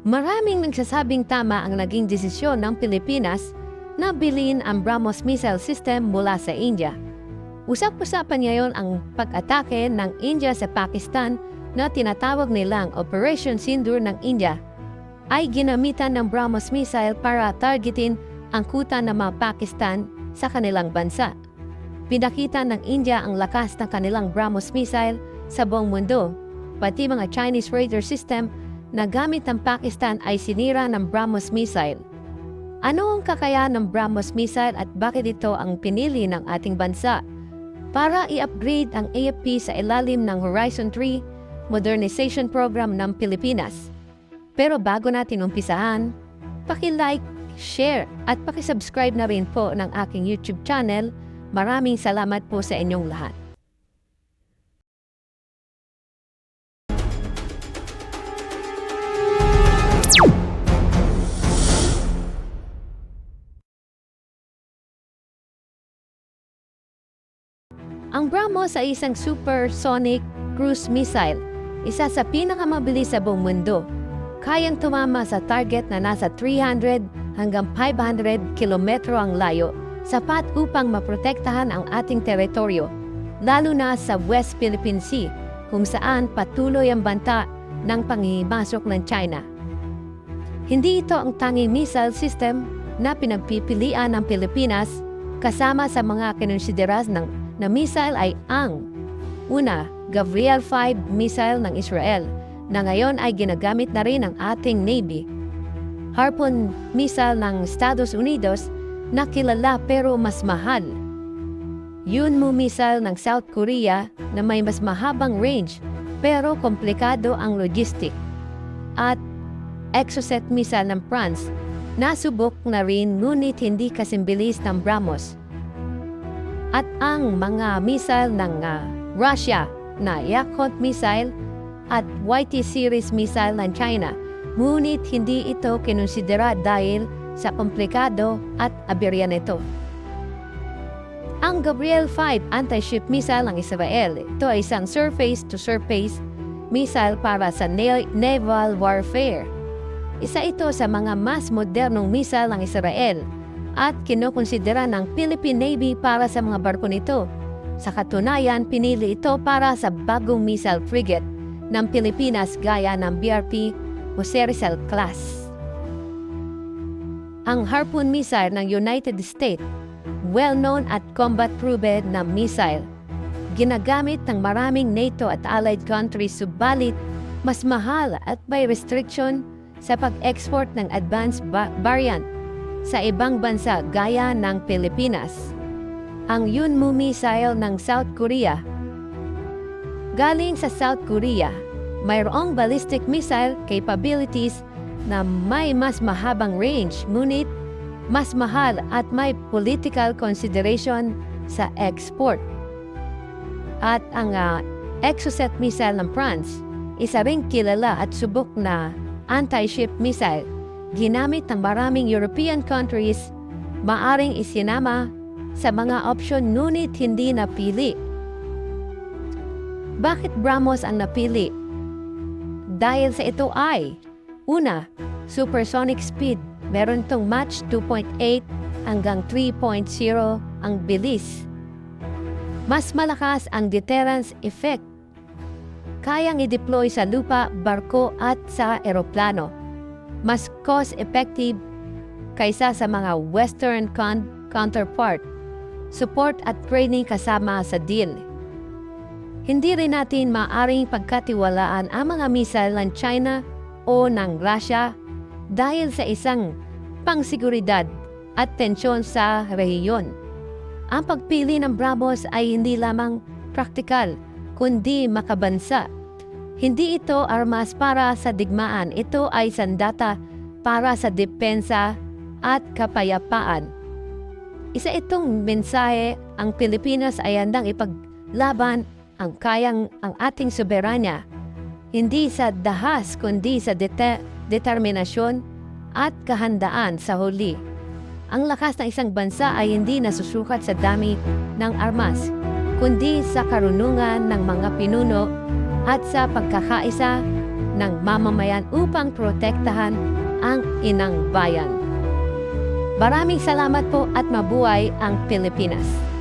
Maraming nagsasabing tama ang naging desisyon ng Pilipinas na bilhin ang BrahMos missile system mula sa India. Usap-usapan ngayon ang pag-atake ng India sa Pakistan na tinatawag nilang Operation Sindoor ng India ay ginamitan ng BrahMos missile para targetin ang kuta ng mga Pakistan sa kanilang bansa. Pinakita ng India ang lakas ng kanilang BrahMos missile sa buong mundo, pati mga Chinese radar system na gamit ng Pakistan ay sinira ng BrahMos missile. Ano ang kakayahan ng BrahMos missile at bakit ito ang pinili ng ating bansa para i-upgrade ang AFP sa ilalim ng Horizon 3 Modernization Program ng Pilipinas? Pero bago natin umpisahan, paki-like, share at paki-subscribe na rin po ng aking YouTube channel. Maraming salamat po sa inyong lahat. Ang BrahMos ay isang supersonic cruise missile, isa sa pinakamabilis sa buong mundo. Kayang tumama sa target na nasa 300 hanggang 500 kilometro ang layo, sapat upang maprotektahan ang ating teritoryo, lalo na sa West Philippine Sea, kung saan patuloy ang banta ng panghihimasok ng China. Hindi ito ang tanging missile system na pinagpipilian ng Pilipinas. Kasama sa mga kinonsideras na missile ay ang una, Gabriel 5 missile ng Israel na ngayon ay ginagamit na rin ng ating Navy. Harpoon missile ng Estados Unidos na kilala pero mas mahal. Yunmu missile ng South Korea na may mas mahabang range pero komplikado ang logistic. At Exocet missile ng France na subok na rin ngunit hindi kasimbilis ng BrahMos. At ang mga missile ng Russia na Yakout missile at YT series missile ng China, ngunit hindi ito kinonsidera dahil sa komplikado at aberya nito. Ang Gabriel 5 anti-ship missile ng Israel, ito ay isang surface-to-surface missile para sa naval warfare. Isa ito sa mga mas modernong missile ng Israel at kinukonsidera ng Philippine Navy para sa mga barko nito. Sa katunayan, pinili ito para sa bagong missile frigate ng Pilipinas gaya ng BRP Jose Rizal class. Ang Harpoon missile ng United States, well-known at combat-proven na missile, ginagamit ng maraming NATO at allied countries, subalit mas mahal at may restriction sa pag-export ng advanced variant sa ibang bansa gaya ng Pilipinas. Ang Yunmu missile ng South Korea. Galing sa South Korea, mayroong ballistic missile capabilities na may mas mahabang range ngunit mas mahal at may political consideration sa export. At ang Exocet missile ng France, isa ring kilala at subok na anti-ship missile, ginamit ng maraming European countries, maaring isinama sa mga opsyon ngunit hindi napili. Bakit BrahMos ang napili? Dahil sa ito ay, una, supersonic speed. Meron itong Mach 2.8 hanggang 3.0 ang bilis. Mas malakas ang deterrence effect. Kayang i-deploy sa lupa, barko at sa eroplano. Mas cost-effective kaysa sa mga Western counterpart. Support at training kasama sa deal. Hindi rin natin maaaring pagkatiwalaan ang mga missile ng China o ng Russia dahil sa isang pangsiguridad at tensyon sa rehiyon. Ang pagpili ng BrahMos ay hindi lamang praktikal, kundi makabansa. Hindi ito armas para sa digmaan, ito ay sandata para sa depensa at kapayapaan. Isa itong mensahe, ang Pilipinas ay handang ipaglaban ang ating soberanya, hindi sa dahas kundi sa determinasyon at kahandaan sa huli. Ang lakas ng isang bansa ay hindi nasusukat sa dami ng armas, kundi sa karunungan ng mga pinuno at sa pagkakaisa ng mamamayan upang protektahan ang inang bayan. Maraming salamat po at mabuhay ang Pilipinas!